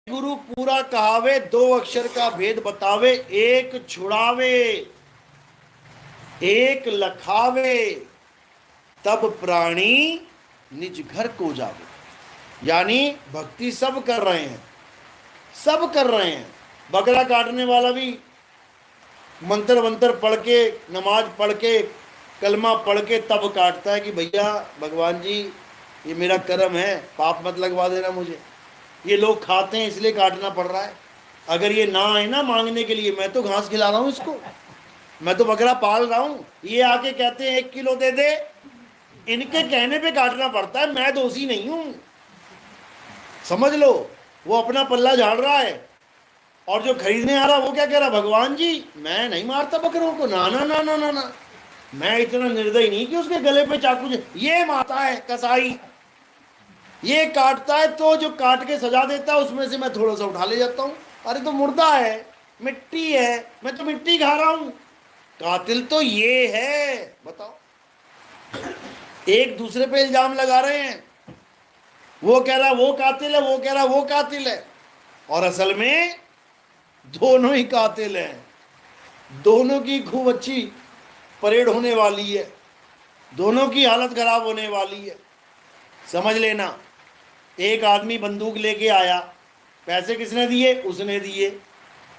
गुरु पूरा कहावे, दो अक्षर का भेद बतावे, एक छुड़ावे एक लखावे, तब प्राणी निज घर को जावे। यानी भक्ति सब कर रहे हैं, सब कर रहे हैं। बकरा काटने वाला भी मंत्र वंत्र पढ़ के, नमाज पढ़ के, कलमा पढ़ के तब काटता है कि भैया भगवान जी ये मेरा कर्म है, पाप मत लगवा देना मुझे। ये लोग खाते हैं इसलिए काटना पड़ रहा है। अगर ये ना आए ना मांगने के लिए, मैं तो घास खिला रहा हूं इसको, मैं तो बकरा पाल रहा हूं, ये आके कहते हैं 1 किलो दे दे, इनके कहने पे काटना पड़ता है। मैं दोषी नहीं हूं, समझ लो। वो अपना पल्ला झाड़ रहा है और जो खरीदने आ रहा वो क्या कह रहा, भगवान जी मैं नहीं मारता बकरों को, ना ना ना ना ना ना, मैं इतना निर्दयी नहीं कि उसके गले पे चाकू। ये मारता है कसाई, ये काटता है, तो जो काट के सजा देता है उसमें से मैं थोड़ा सा उठा ले जाता हूं। अरे तो मुर्दा है, मिट्टी है, मैं तो मिट्टी खा रहा हूं। कातिल तो ये है। बताओ, एक दूसरे पे इल्जाम लगा रहे हैं। वो कह रहा वो कातिल है, वो कह रहा वो कातिल है, और असल में दोनों ही कातिल हैं। दोनों की खूब अच्छी परेड होने वाली है, दोनों की हालत खराब होने वाली है, समझ लेना। एक आदमी बंदूक लेके आया, पैसे किसने दिए, उसने दिए।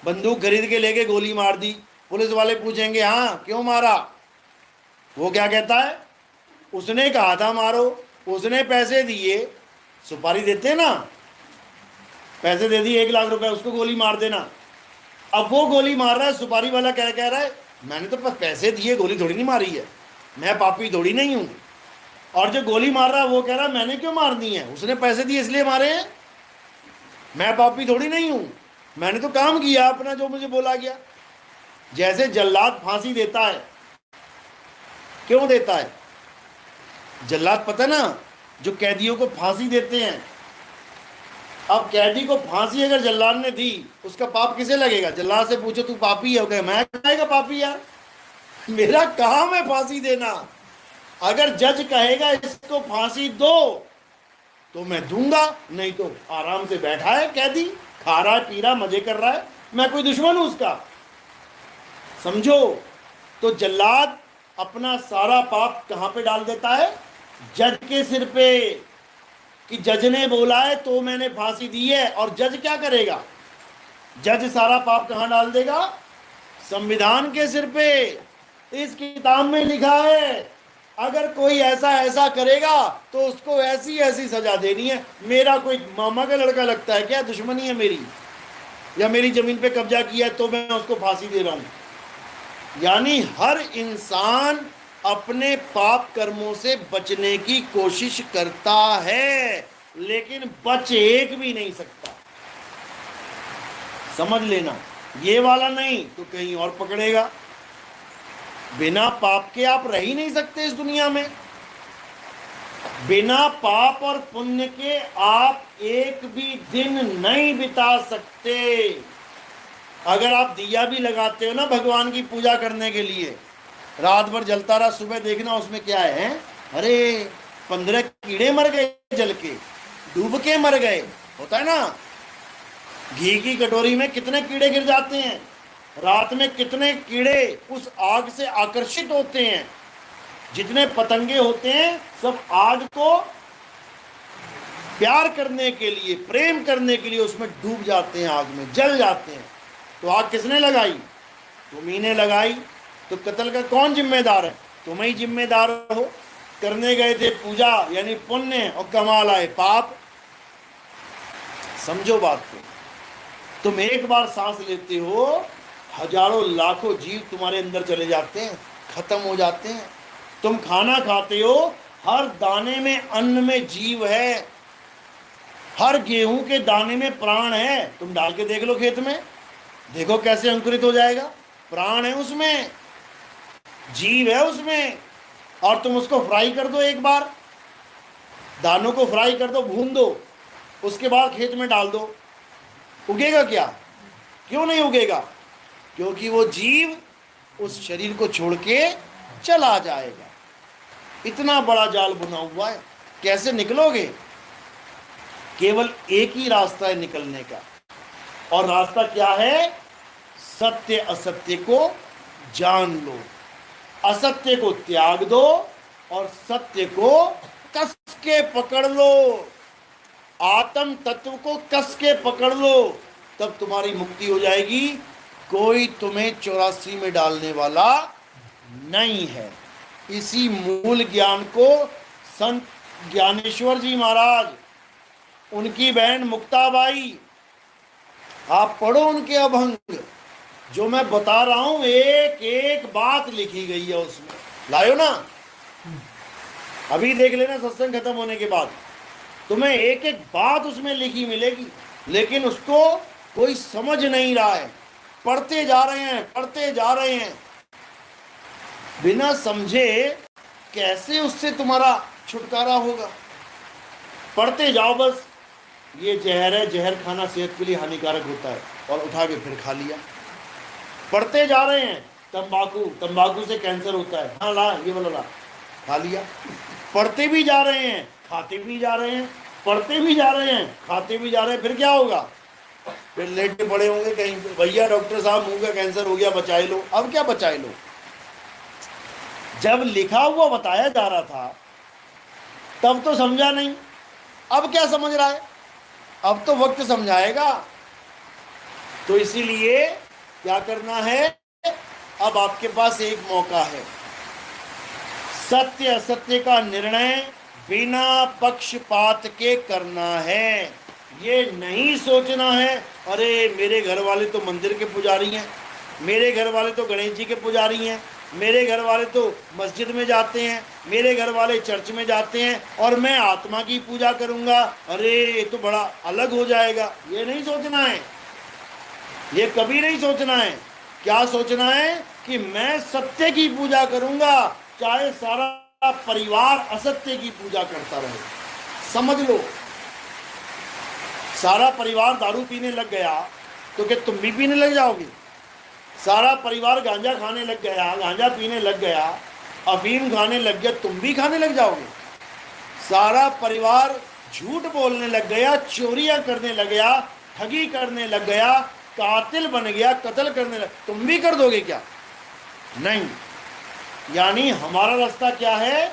बंदूक खरीद के लेके गोली मार दी। पुलिस वाले पूछेंगे हाँ क्यों मारा, वो क्या कहता है, उसने कहा था मारो, उसने पैसे दिए। सुपारी देते ना, पैसे दे दिए 1 लाख रुपए, उसको गोली मार देना। अब वो गोली मार रहा है, सुपारी वाला क्या कह रहा है, मैंने तो पैसे दिए, गोली थोड़ी नहीं मारी है, मैं पापी थोड़ी नहीं हूं। और जो गोली मार रहा है वो कह रहा है मैंने क्यों मारनी है, उसने पैसे दिए इसलिए मारे हैं, मैं पापी थोड़ी नहीं हूं, मैंने तो काम किया अपना जो मुझे बोला गया। जैसे जल्लाद फांसी देता है, क्यों देता है जल्लाद, पता ना, जो कैदियों को फांसी देते हैं। अब कैदी को फांसी अगर जल्लाद ने दी, उसका पाप किसे लगेगा, जल्लाद से पूछो तू पापी है, क्या मैं कहेगा पापी यार, मेरा काम है फांसी देना। अगर जज कहेगा इसको फांसी दो तो मैं दूंगा, नहीं तो आराम से बैठा है कैदी, खा रहा है पी रहा मजे कर रहा है, मैं कोई दुश्मन हूं उसका, समझो। तो जल्लाद अपना सारा पाप कहां पे डाल देता है, जज के सिर पे, कि जज ने बोला है तो मैंने फांसी दी है। और जज क्या करेगा, जज सारा पाप कहां डाल देगा, संविधान के सिर पे। इस किताब में लिखा है अगर कोई ऐसा ऐसा करेगा तो उसको ऐसी ऐसी सजा देनी है। मेरा कोई मामा का लड़का लगता है क्या, दुश्मनी है मेरी, या मेरी जमीन पे कब्जा किया है तो मैं उसको फांसी दे रहा हूं। यानी हर इंसान अपने पाप कर्मों से बचने की कोशिश करता है, लेकिन बच एक भी नहीं सकता, समझ लेना। ये वाला नहीं तो कहीं और पकड़ेगा। बिना पाप के आप रह ही नहीं सकते इस दुनिया में। बिना पाप और पुण्य के आप एक भी दिन नहीं बिता सकते। अगर आप दिया भी लगाते हो ना भगवान की पूजा करने के लिए, रात भर जलता रहा, सुबह देखना उसमें क्या है, अरे 15 कीड़े मर गए जल के, डूब के मर गए, होता है ना। घी की कटोरी में कितने कीड़े गिर जाते हैं, रात में कितने कीड़े उस आग से आकर्षित होते हैं। जितने पतंगे होते हैं सब आग को प्यार करने के लिए, प्रेम करने के लिए उसमें डूब जाते हैं, आग में जल जाते हैं। तो आग किसने लगाई, तुम्ही ने लगाई। तो कत्ल का कौन जिम्मेदार है, तुम ही जिम्मेदार हो। करने गए थे पूजा यानी पुण्य और कमाल आए पाप। समझो बात को। तुम एक बार सांस लेते हो, हजारों लाखों जीव तुम्हारे अंदर चले जाते हैं, खत्म हो जाते हैं। तुम खाना खाते हो, हर दाने में अन्न में जीव है, हर गेहूं के दाने में प्राण है। तुम डाल के देख लो खेत में, देखो कैसे अंकुरित हो जाएगा, प्राण है उसमें, जीव है उसमें। और तुम उसको फ्राई कर दो, एक बार दानों को फ्राई कर दो, भून दो, उसके बाद खेत में डाल दो, उगेगा क्या, क्यों नहीं उगेगा, क्योंकि वो जीव उस शरीर को छोड़ के चला जाएगा। इतना बड़ा जाल बुना हुआ है, कैसे निकलोगे। केवल एक ही रास्ता है निकलने का, और रास्ता क्या है? सत्य असत्य को जान लो, असत्य को त्याग दो और सत्य को कस के पकड़ लो, आत्म तत्व को कस के पकड़ लो, तब तुम्हारी मुक्ति हो जाएगी। कोई तुम्हें 84 में डालने वाला नहीं है। इसी मूल ज्ञान को संत ज्ञानेश्वर जी महाराज, उनकी बहन मुक्ताबाई, आप पढ़ो उनके अभंग, जो मैं बता रहा हूं एक एक बात लिखी गई है उसमें। लायो ना, अभी देख लेना सत्संग खत्म होने के बाद, तुम्हें एक एक बात उसमें लिखी मिलेगी, लेकिन उसको कोई समझ नहीं रहा है। पढ़ते जा रहे हैं, पढ़ते जा रहे हैं, बिना समझे कैसे उससे तुम्हारा छुटकारा होगा। पढ़ते जाओ बस, ये जहर है, जहर खाना सेहत के लिए हानिकारक होता है, और उठा के फिर खा लिया। पढ़ते जा रहे हैं, तंबाकू, तंबाकू से कैंसर होता है, हाँ ला ये वाला ला, खा लिया। पढ़ते भी जा रहे हैं, खाते भी जा रहे हैं, पढ़ते भी जा रहे हैं, खाते भी जा रहे हैं, फिर क्या होगा? फिर लेटे पड़े होंगे कहीं पे, भैया डॉक्टर साहब मुंह का कैंसर हो गया, बचाए लो। अब क्या बचाए लो? जब लिखा हुआ बताया जा रहा था तब तो समझा नहीं, अब क्या समझ रहा है? अब तो वक्त समझाएगा। तो इसीलिए क्या करना है? अब आपके पास एक मौका है, सत्य असत्य का निर्णय बिना पक्षपात के करना है। ये नहीं सोचना है अरे मेरे घर वाले तो मंदिर के पुजारी हैं, मेरे घर वाले तो गणेश जी के पुजारी हैं, मेरे घर वाले तो मस्जिद में जाते हैं, मेरे घर वाले चर्च में जाते हैं, और मैं आत्मा की पूजा करूंगा, अरे ये तो बड़ा अलग हो जाएगा। ये नहीं सोचना है, ये कभी नहीं सोचना है। क्या सोचना है कि मैं सत्य की पूजा करूंगा, चाहे सारा परिवार असत्य की पूजा करता रहे। समझ लो, सारा परिवार दारू पीने लग गया तो क्या तुम भी पीने लग जाओगे? सारा परिवार गांजा खाने लग गया, गांजा पीने लग गया, अफीम खाने लग गया, तुम भी खाने लग जाओगे? सारा परिवार झूठ बोलने लग गया, चोरियां करने लग गया, ठगी करने लग गया, कातिल बन गया, कत्ल करने लग, तुम भी कर दोगे क्या? नहीं। यानी हमारा रास्ता क्या है?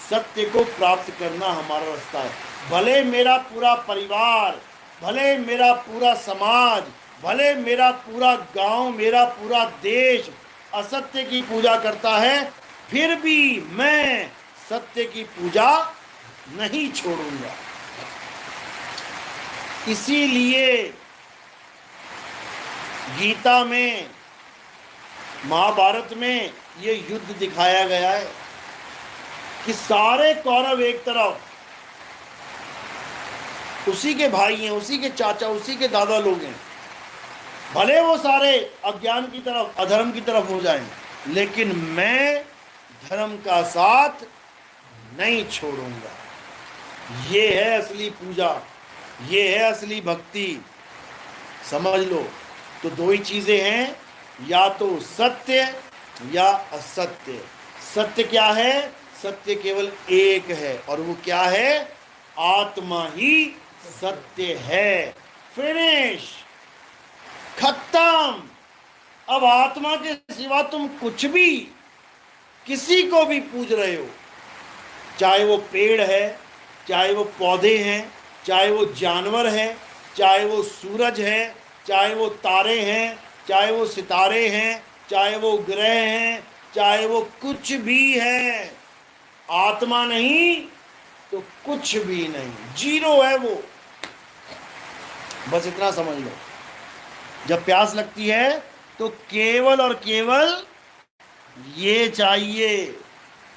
सत्य को प्राप्त करना हमारा रास्ता है। भले मेरा पूरा परिवार, भले मेरा पूरा समाज, भले मेरा पूरा गांव, मेरा पूरा देश असत्य की पूजा करता है, फिर भी मैं सत्य की पूजा नहीं छोड़ूंगा। इसीलिए गीता में, महाभारत में ये युद्ध दिखाया गया है कि सारे कौरव एक तरफ, उसी के भाई हैं, उसी के चाचा, उसी के दादा लोग हैं, भले वो सारे अज्ञान की तरफ, अधर्म की तरफ हो जाएं, लेकिन मैं धर्म का साथ नहीं छोड़ूंगा। ये है असली पूजा, ये है असली भक्ति। समझ लो। तो दो ही चीजें हैं, या तो सत्य या असत्य। सत्य क्या है? सत्य केवल एक है, और वो क्या है? आत्मा ही सत्य है। फिनिश, खत्म। अब आत्मा के सिवा तुम कुछ भी, किसी को भी पूज रहे हो, चाहे वो पेड़ है, चाहे वो पौधे हैं, चाहे वो जानवर है, चाहे वो सूरज है, चाहे वो तारे हैं, चाहे वो सितारे हैं, चाहे वो ग्रह हैं, चाहे वो कुछ भी है, आत्मा नहीं तो कुछ भी नहीं, जीरो है वो। बस इतना समझ लो। जब प्यास लगती है तो केवल और केवल ये चाहिए,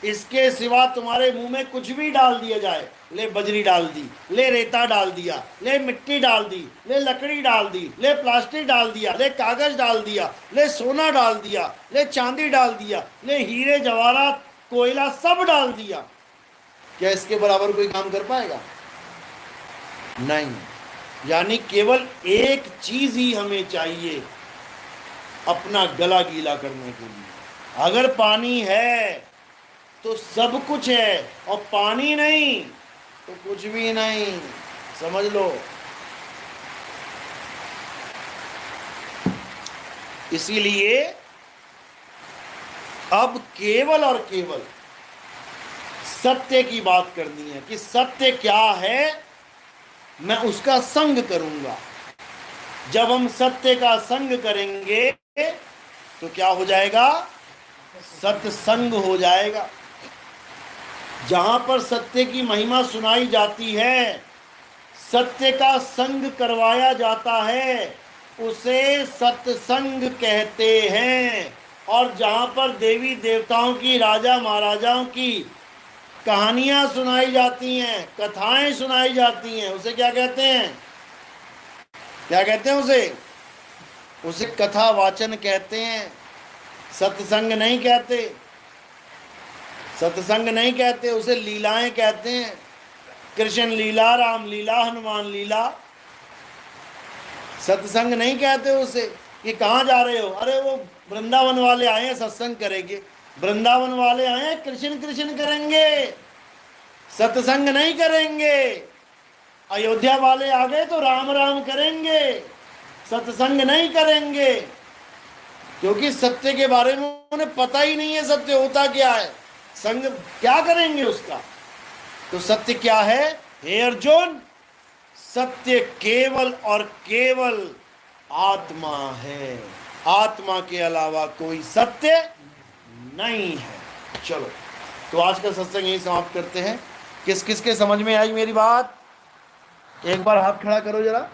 इसके सिवा तुम्हारे मुंह में कुछ भी डाल दिया जाए, ले बजरी डाल दी, ले रेता डाल दिया, ले मिट्टी डाल दी, ले लकड़ी डाल दी, ले प्लास्टिक डाल दिया, ले कागज डाल दिया, ले सोना डाल दिया, ले चांदी डाल दिया, ले हीरे जवाहरात कोयला सब डाल दिया, क्या इसके बराबर कोई काम कर पाएगा? नहीं। यानी केवल एक चीज ही हमें चाहिए अपना गला गीला करने के लिए। अगर पानी है तो सब कुछ है, और पानी नहीं तो कुछ भी नहीं। समझ लो। इसीलिए अब केवल और केवल सत्य की बात करनी है कि सत्य क्या है, मैं उसका संग करूंगा। जब हम सत्य का संग करेंगे तो क्या हो जाएगा? सत्संग हो जाएगा। जहां पर सत्य की महिमा सुनाई जाती है, सत्य का संग करवाया जाता है, उसे सत्संग कहते हैं। और जहां पर देवी देवताओं की, राजा महाराजाओं की कहानियां सुनाई जाती हैं, कथाएं सुनाई जाती हैं, उसे क्या कहते हैं? क्या कहते हैं उसे कथा वाचन कहते हैं। सत्संग नहीं कहते, सत्संग नहीं कहते, उसे लीलाएं कहते हैं। कृष्ण लीला, राम लीला, हनुमान लीला। सत्संग नहीं कहते उसे। कि कहाँ जा रहे हो? अरे वो वृंदावन वाले आए हैं, सत्संग करेंगे। वृंदावन वाले आए हैं, कृष्ण कृष्ण करेंगे, सत्संग नहीं करेंगे। अयोध्या वाले आ गए तो राम राम करेंगे, सत्संग नहीं करेंगे। क्योंकि सत्य के बारे में उन्हें पता ही नहीं है, सत्य होता क्या है, संग क्या करेंगे उसका। तो सत्य क्या है? हे अर्जुन, सत्य केवल और केवल आत्मा है। आत्मा के अलावा कोई सत्य नहीं है। चलो, तो आज का सत्संग यही समाप्त करते हैं। किस किस के समझ में आई मेरी बात? एक बार हाथ खड़ा करो जरा।